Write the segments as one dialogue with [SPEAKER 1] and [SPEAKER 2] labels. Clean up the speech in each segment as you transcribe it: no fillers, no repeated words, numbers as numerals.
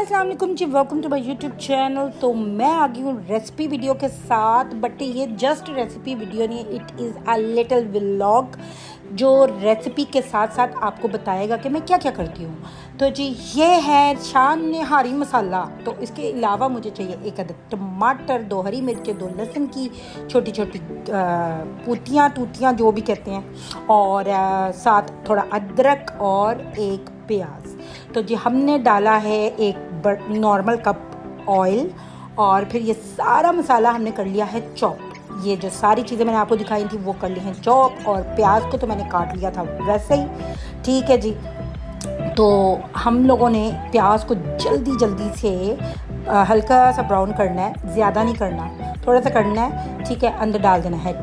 [SPEAKER 1] हाय अस्सलाम वालेकुम जी, welcome to my YouTube channel. तो मैं आ गई हूँ रेसिपी वीडियो के साथ, बट ये जस्ट रेसिपी वीडियो नहीं, it is a little vlog जो रेसिपी के साथ साथ आपको बताएगा कि मैं क्या क्या करती हूँ। तो जी ये है शान निहारी मसाला। तो इसके अलावा मुझे चाहिए 1 अदद टमाटर, 2 हरी मिर्चें, 2 लहसुन की छोटी छोटी टूटियाँ जो भी कहते हैं, और साथ थोड़ा अदरक और 1 प्याज। तो जी हमने डाला है 1 नॉर्मल कप ऑयल, और फिर ये सारा मसाला हमने कर लिया है चॉप। ये जो सारी चीज़ें मैंने आपको दिखाई थी वो कर ली हैं चॉप, और प्याज को तो मैंने काट लिया था वैसे ही। ठीक है जी, तो हम लोगों ने प्याज को जल्दी से हल्का सा ब्राउन करना है, ज़्यादा नहीं करना, थोड़ा सा करना है। ठीक है, अंदर डाल देना है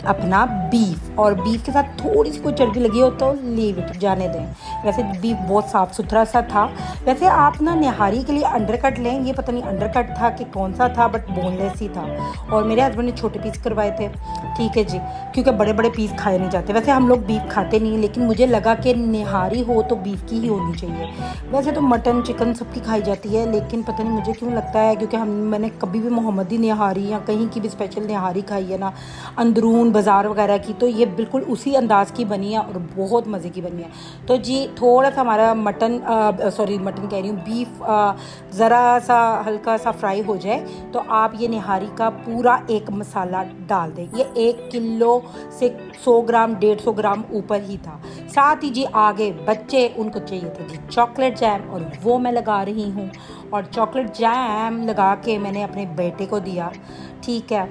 [SPEAKER 1] अपना बीफ, और बीफ के साथ थोड़ी सी कोई चर्बी लगी हो तो लीव इट, जाने दें। वैसे बीफ बहुत साफ़ सुथरा सा था। वैसे आप ना निहारी के लिए अंडरकट लें, ये पता नहीं अंडरकट था कि कौन सा था, बट बोनलेस ही था, और मेरे हस्बैंड ने छोटे पीस करवाए थे। ठीक है जी, क्योंकि बड़े बड़े पीस खाए नहीं जाते। वैसे हम लोग बीफ खाते नहीं, लेकिन मुझे लगा कि निहारी हो तो बीफ की ही होनी चाहिए। वैसे तो मटन चिकन सबकी खाई जाती है, लेकिन पता नहीं मुझे क्यों लगता है, क्योंकि मैंने कभी भी मोहम्मदी निहारी या कहीं की भी स्पेशल निहारी खाई है ना, अंदरून बाज़ार वगैरह की, तो ये बिल्कुल उसी अंदाज़ की बनी है और बहुत मज़े की बनी है। तो जी थोड़ा सा हमारा मटन कह रही हूँ, बीफ ज़रा सा हल्का सा फ्राई हो जाए तो आप ये निहारी का पूरा एक मसाला डाल दें। ये 1 किलो से 100 ग्राम 150 ग्राम ऊपर ही था। साथ ही जी आगे बच्चे, उनको चाहिए था जी चॉकलेट जैम, और वो मैं लगा रही हूँ। और चॉकलेट जैम लगा के मैंने अपने बेटे को दिया। ठीक है,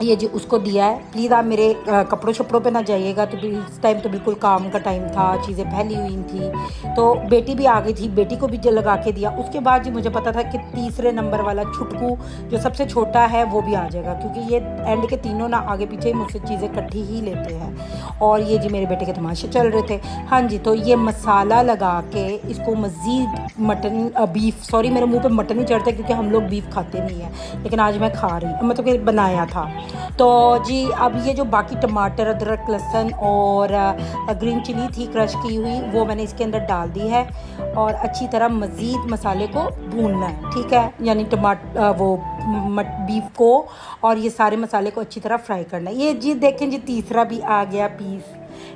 [SPEAKER 1] ये जी उसको दिया है। प्लीज़ आप मेरे कपड़ों शपड़ों पे ना जाइएगा, तो इस टाइम तो बिल्कुल काम का टाइम था, चीज़ें फैली हुई थी। तो बेटी भी आ गई थी, बेटी को भी जो लगा के दिया। उसके बाद जी मुझे पता था कि तीसरे नंबर वाला छुटकू जो सबसे छोटा है वो भी आ जाएगा, क्योंकि ये एंड के तीनों ना आगे पीछे मुझसे चीज़ें इकट्ठी ही लेते हैं। और ये जी मेरे बेटे के तमाशे चल रहे थे। हाँ जी, तो ये मसाला लगा के इसको मज़ीद मेरे मुँह पर मटन ही चढ़ता है, क्योंकि हम लोग बीफ खाते नहीं हैं, लेकिन आज मैं खा रही हूँ, मतलब कि बनाया था। तो जी अब ये जो बाकी टमाटर, अदरक, लहसुन और ग्रीन चिली थी क्रश की हुई, वो मैंने इसके अंदर डाल दी है, और अच्छी तरह मज़ीद मसाले को भूनना है। ठीक है, यानी बीफ को और ये सारे मसाले को अच्छी तरह फ्राई करना है। ये जी देखें जी तीसरा भी आ गया पीस।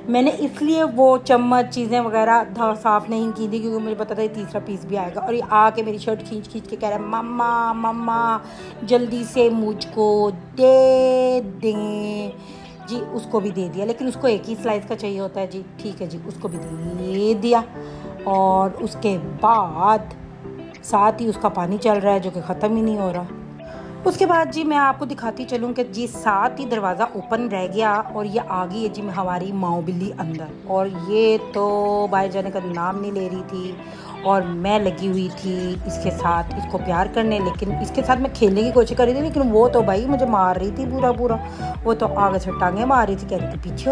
[SPEAKER 1] मैंने इसलिए वो चम्मच चीज़ें वगैरह साफ़ नहीं की थी, क्योंकि मुझे पता था ये तीसरा पीस भी आएगा। और ये आके मेरी शर्ट खींच के कह रहा है, मम्मा मम्मा जल्दी से मुझको दे दें जी। उसको भी दे दिया, लेकिन उसको एक ही स्लाइस का चाहिए होता है जी। ठीक है जी, उसको भी दे दिया। और उसके बाद साथ ही उसका पानी चल रहा है, जो कि ख़त्म ही नहीं हो रहा। उसके बाद जी मैं आपको दिखाती चलूँ कि जी साथ ही दरवाज़ा ओपन रह गया, और ये आ गई है जी हमारी माओ बिल्ली अंदर। और ये तो बाहर जाने का नाम नहीं ले रही थी, और मैं लगी हुई थी इसके साथ, इसको प्यार करने। लेकिन इसके साथ मैं खेलने की कोशिश कर रही थी, लेकिन वो तो भाई मुझे मार रही थी पूरा। वो तो आगे से टांगे मार रही थी, कह रही थी पीछे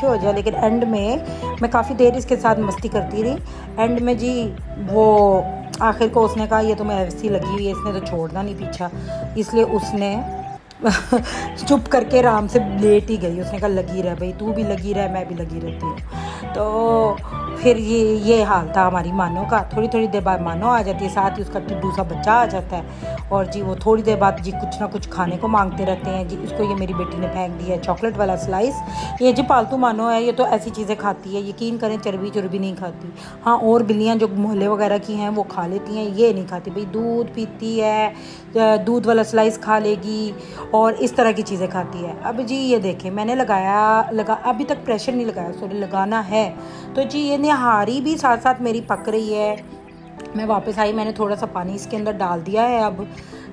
[SPEAKER 1] हो जा। लेकिन एंड में मैं काफ़ी देर इसके साथ मस्ती करती रही। एंड में जी वो आखिर को उसने कहा ये तो मैं ऐसी लगी हुई है, इसने तो छोड़ना नहीं पीछा, इसलिए उसने चुप करके आराम से लेट ही गई। उसने कहा लगी रह भाई, तू भी लगी रह, मैं भी लगी रहती हूँ। तो फिर ये हाल था हमारी मानो का। थोड़ी देर बाद मानो आ जाती है, साथ ही उसका टिड्डू सा बच्चा आ जाता है, और जी वो थोड़ी देर बाद जी कुछ ना कुछ खाने को मांगते रहते हैं जी। इसको ये मेरी बेटी ने फेंक दिया है चॉकलेट वाला स्लाइस। ये जी पालतू मानो है, ये तो ऐसी चीज़ें खाती है, यकीन करें चर्बी नहीं खाती। हाँ, और बिल्लियाँ जो मोहल्ले वगैरह की हैं वो खा लेती हैं, ये नहीं खाती भाई। दूध पीती है, दूध वाला स्लाइस खा लेगी, और इस तरह की चीज़ें खाती है। अब जी ये देखें, मैंने अभी तक प्रेशर नहीं लगाया, लगाना है। तो जी ये निहारी भी साथ साथ मेरी पक रही है। मैं वापस आई, मैंने थोड़ा सा पानी इसके अंदर डाल दिया है। अब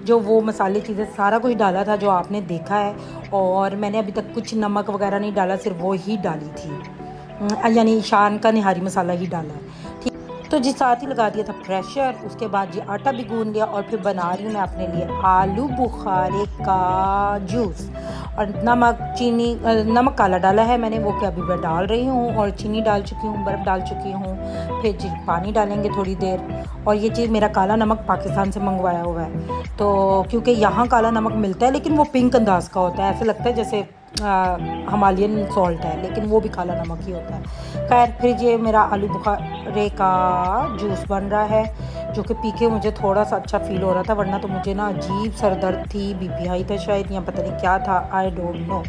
[SPEAKER 1] जो वो मसाले चीज़ें सारा कुछ डाला था जो आपने देखा है, और मैंने अभी तक कुछ नमक वगैरह नहीं डाला, सिर्फ वो ही डाली थी, यानी शान का निहारी मसाला ही डाला है। तो जी साथ ही लगा दिया था प्रेशर। उसके बाद जी आटा भी गूंद लिया, और फिर बना रही हूँ मैं अपने लिए आलू बुखारे का जूस। और नमक काला डाला है मैंने, वो अभी मैं डाल रही हूँ, और चीनी डाल चुकी हूँ, बर्फ़ डाल चुकी हूँ। फिर जी पानी डालेंगे थोड़ी देर। और ये चीज़ मेरा काला नमक पाकिस्तान से मंगवाया हुआ है, तो क्योंकि यहाँ काला नमक मिलता है, लेकिन वो पिंक अंदाज का होता है, ऐसे लगता है जैसे हिमालयन सॉल्ट है, लेकिन वो भी काला नमक ही होता है। खैर फिर ये मेरा आलू बुखारे का जूस बन रहा है, जो कि पी के मुझे थोड़ा सा अच्छा फील हो रहा था, वरना तो मुझे ना अजीब सर दर्द थी, बीपी हाई था शायद, या पता नहीं क्या था, आई डोंट नो।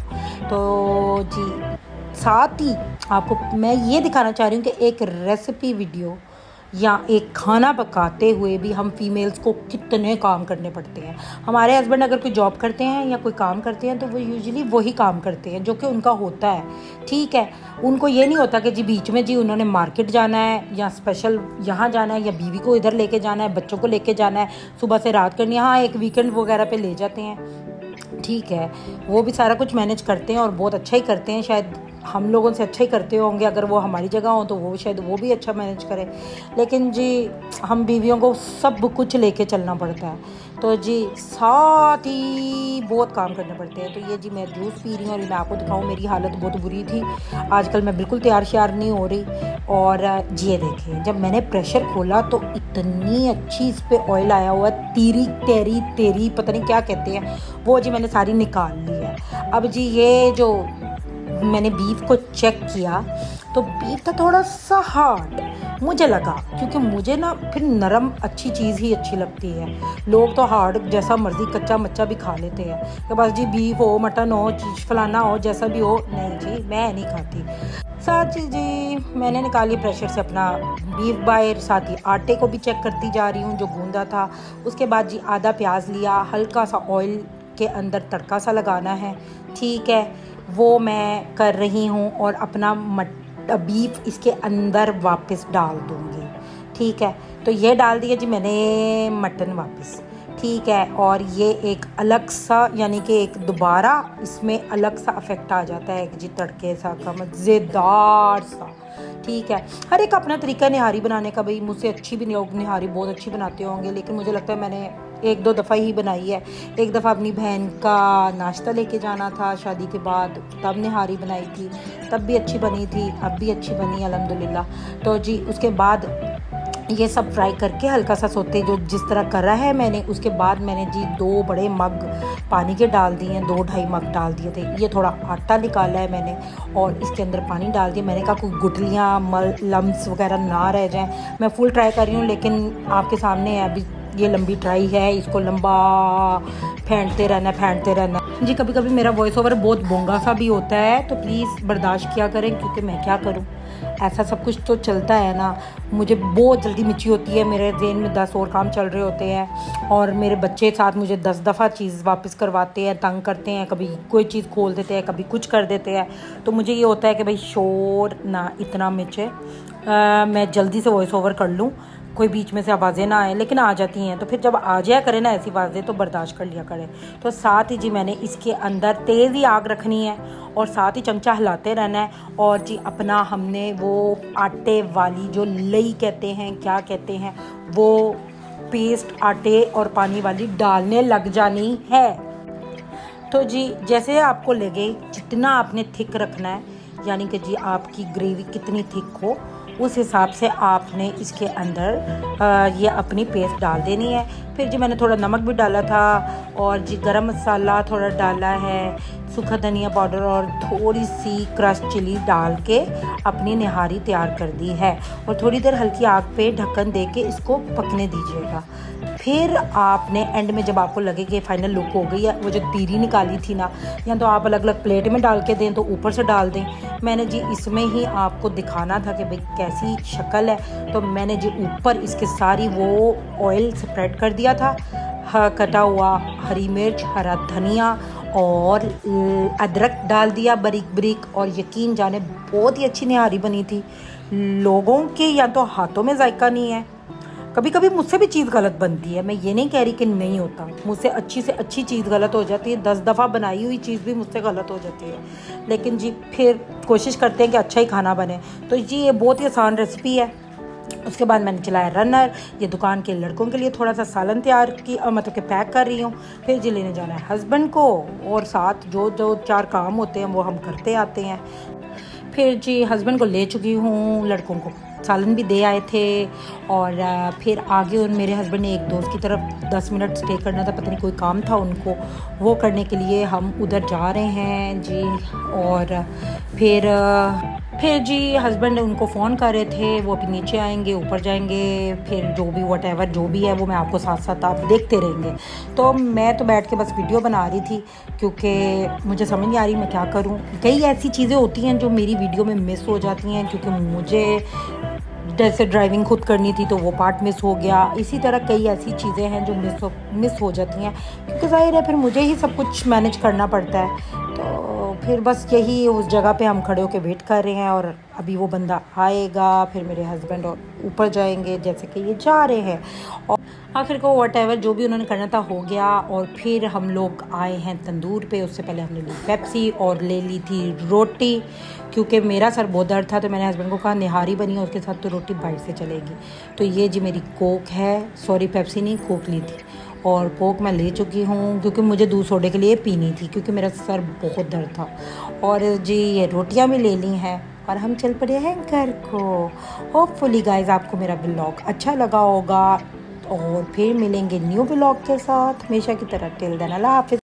[SPEAKER 1] तो जी साथ ही आपको मैं ये दिखाना चाह रही हूँ कि एक रेसिपी वीडियो या एक खाना पकाते हुए भी हम फीमेल्स को कितने काम करने पड़ते हैं। हमारे हस्बैंड अगर कोई जॉब करते हैं या कोई काम करते हैं तो वो यूजुअली वही काम करते हैं जो कि उनका होता है, ठीक है। उनको ये नहीं होता कि जी बीच में जी उन्होंने मार्केट जाना है या स्पेशल यहाँ जाना है या बीवी को इधर लेके जाना है, बच्चों को लेके जाना है, सुबह से रात करनी है। हाँ, एक वीकेंड वगैरह पे ले जाते हैं, ठीक है, वो भी सारा कुछ मैनेज करते हैं और बहुत अच्छा ही करते हैं। शायद हम लोगों से अच्छा ही करते होंगे, अगर वो हमारी जगह हो तो वो शायद वो भी अच्छा मैनेज करें, लेकिन जी हम बीवियों को सब कुछ लेके चलना पड़ता है, तो जी साथ ही बहुत काम करने पड़ते हैं। तो ये जी मैं जूस पी रही हूँ और मैं आपको दिखाऊँ, मेरी हालत बहुत बुरी थी आजकल, मैं बिल्कुल तैयार श्यार नहीं हो रही। और ये देखें, जब मैंने प्रेशर खोला तो इतनी अच्छी इस पर ऑयल आया हुआ, तीरी तेरी तेरी पता नहीं क्या कहते हैं वो, जी मैंने सारी निकाल ली है। अब जी ये जो मैंने बीफ को चेक किया तो बीफ था थोड़ा सा हार्ड मुझे लगा, क्योंकि मुझे ना फिर नरम अच्छी चीज़ ही अच्छी लगती है। लोग तो हार्ड जैसा मर्जी कच्चा मच्चा भी खा लेते हैं कि बस जी बीफ हो, मटन हो, चीज फलाना हो, जैसा भी हो। नहीं जी, मैं नहीं खाती। साथ ही जी मैंने निकाली प्रेशर से अपना बीफ बाहर, साथ ही आटे को भी चेक करती जा रही हूँ जो गूंदा था। उसके बाद जी आधा प्याज लिया, हल्का सा ऑयल के अंदर तड़का सा लगाना है, ठीक है, वो मैं कर रही हूँ। और अपना बीफ इसके अंदर वापस डाल दूँगी, ठीक है। तो ये डाल दिया जी मैंने मटन वापस, ठीक है। और ये एक अलग सा, यानी कि एक दोबारा इसमें अलग सा इफेक्ट आ जाता है जी, तड़के सा का मज़ेदार सा, ठीक है। हर एक अपना तरीका निहारी बनाने का, भाई मुझसे अच्छी भी लोग निहारी बहुत अच्छी बनाते होंगे, लेकिन मुझे लगता है मैंने एक दो दफ़ा ही बनाई है। एक दफ़ा अपनी बहन का नाश्ता लेके जाना था शादी के बाद, तब निहारी बनाई थी, तब भी अच्छी बनी थी, अब भी अच्छी बनी अल्हम्दुलिल्लाह। तो जी उसके बाद ये सब फ्राई करके हल्का सा सोते जो जिस तरह करा है मैंने, उसके बाद मैंने जी 2 बड़े मग पानी के डाल दिए हैं, 2-2.5 मग डाल दिए थे। ये थोड़ा आटा निकाला है मैंने और इसके अंदर पानी डाल दिया। मैंने कहा कोई गुठलियाँ लम्स वगैरह ना रह जाएं। मैं फुल ट्राई कर रही हूँ, लेकिन आपके सामने है अभी ये लंबी ट्राई है, इसको लंबा फेंटते रहना जी। कभी कभी मेरा वॉइस ओवर बहुत बोंगा सा भी होता है, तो प्लीज़ बर्दाश्त किया करें, क्योंकि मैं क्या करूं, ऐसा सब कुछ तो चलता है ना। मुझे बहुत जल्दी मिर्ची होती है, मेरे जेहन में 10 और काम चल रहे होते हैं, और मेरे बच्चे साथ मुझे 10 दफ़ा चीज़ वापस करवाते हैं, तंग करते हैं, कभी कोई चीज़ खोल देते हैं, कभी कुछ कर देते हैं। तो मुझे ये होता है कि भाई शोर ना इतना मिर्चे, मैं जल्दी से वॉइस ओवर कर लूँ, कोई बीच में से आवाज़ें ना आए, लेकिन आ जाती हैं। तो फिर जब आ जाया करें ना ऐसी आवाज़ें, तो बर्दाश्त कर लिया करें। तो साथ ही जी मैंने इसके अंदर तेज़ ही आग रखनी है और साथ ही चमचा हिलाते रहना है। और जी अपना हमने वो आटे वाली जो लई कहते हैं, क्या कहते हैं, वो पेस्ट आटे और पानी वाली डालने लग जानी है। तो जी जैसे आपको लगे जितना आपने थिक रखना है, यानी कि जी आपकी ग्रेवी कितनी थिक हो, उस हिसाब से आपने इसके अंदर ये अपनी पेस्ट डाल देनी है। फिर जी मैंने थोड़ा नमक भी डाला था और जी गरम मसाला थोड़ा डाला है, सूखा धनिया पाउडर और थोड़ी सी क्रश चिली डाल के अपनी निहारी तैयार कर दी है। और थोड़ी देर हल्की आग पे ढक्कन दे के इसको पकने दीजिएगा। फिर आपने एंड में जब आपको लगे कि फाइनल लुक हो गई है, वो जो तीरी निकाली थी ना, या तो आप अलग अलग प्लेट में डाल के दें तो ऊपर से डाल दें। मैंने जी इसमें ही आपको दिखाना था कि भाई कैसी शक्ल है, तो मैंने जी ऊपर इसके सारी वो ऑयल स्प्रेड कर दिया था। कटा हुआ हरी मिर्च, हरा धनिया और अदरक डाल दिया बारीक बारीक, और यकीन जाने बहुत ही अच्छी निहारी बनी थी। लोगों के या तो हाथों में जायका नहीं है, कभी कभी मुझसे भी चीज़ गलत बनती है, मैं ये नहीं कह रही कि नहीं होता, मुझसे अच्छी से अच्छी चीज़ गलत हो जाती है, 10 दफ़ा बनाई हुई चीज़ भी मुझसे गलत हो जाती है, लेकिन जी फिर कोशिश करते हैं कि अच्छा ही खाना बने। तो जी ये बहुत ही आसान रेसिपी है। उसके बाद मैंने चलाया रनर, ये दुकान के लड़कों के लिए थोड़ा सा सालन तैयार की, मतलब कि पैक कर रही हूँ। फिर जी लेने जाना है हस्बैंड को, और साथ जो 4 काम होते हैं वो हम करते आते हैं। फिर जी हस्बैंड को ले चुकी हूँ, लड़कों को सालन भी दे आए थे। और फिर आगे उन मेरे हस्बैंड ने एक दोस्त की तरफ 10 मिनट स्टे करना था, पता नहीं कोई काम था उनको, वो करने के लिए हम उधर जा रहे हैं जी। और फिर जी हस्बैंड उनको फ़ोन कर रहे थे, वो अभी नीचे आएंगे, ऊपर जाएंगे, फिर जो भी वट एवर जो भी है वो मैं आपको साथ साथ आप देखते रहेंगे। तो मैं तो बैठ के बस वीडियो बना रही थी, क्योंकि मुझे समझ नहीं आ रही मैं क्या करूं। कई ऐसी चीज़ें होती हैं जो मेरी वीडियो में मिस हो जाती हैं, क्योंकि मुझे जैसे ड्राइविंग खुद करनी थी तो वो पार्ट मिस हो गया। इसी तरह कई ऐसी चीज़ें हैं जो मिस हो जाती हैं, क्योंकि ज़ाहिर है फिर मुझे ही सब कुछ मैनेज करना पड़ता है। तो फिर बस यही उस जगह पे हम खड़े होकर वेट कर रहे हैं, और अभी वो बंदा आएगा, फिर मेरे हस्बैंड और ऊपर जाएंगे जैसे कि ये जा रहे हैं। और आखिर को वट एवर जो भी उन्होंने करना था हो गया। और फिर हम लोग आए हैं तंदूर पे। उससे पहले हमने ली पेप्सी और ले ली थी रोटी, क्योंकि मेरा सर बहुत दर्द था। तो मैंने हस्बैंड को कहा निहारी बनी है उसके साथ तो रोटी बाहर से चलेगी। तो ये जी मेरी कोक है, सॉरी पेप्सी नहीं कोक ली थी, और कोक मैं ले चुकी हूँ क्योंकि मुझे दूध सोडे के लिए पीनी थी, क्योंकि मेरा सर बहुत दर्द था। और जी ये रोटियाँ भी ले ली हैं और हम चल पड़े हैं घर को। होपफुली गाइज आपको मेरा व्लॉग अच्छा लगा होगा, और फिर मिलेंगे न्यू व्लॉग के साथ हमेशा की तरह। टिल देन अल्लाह हाफिज़।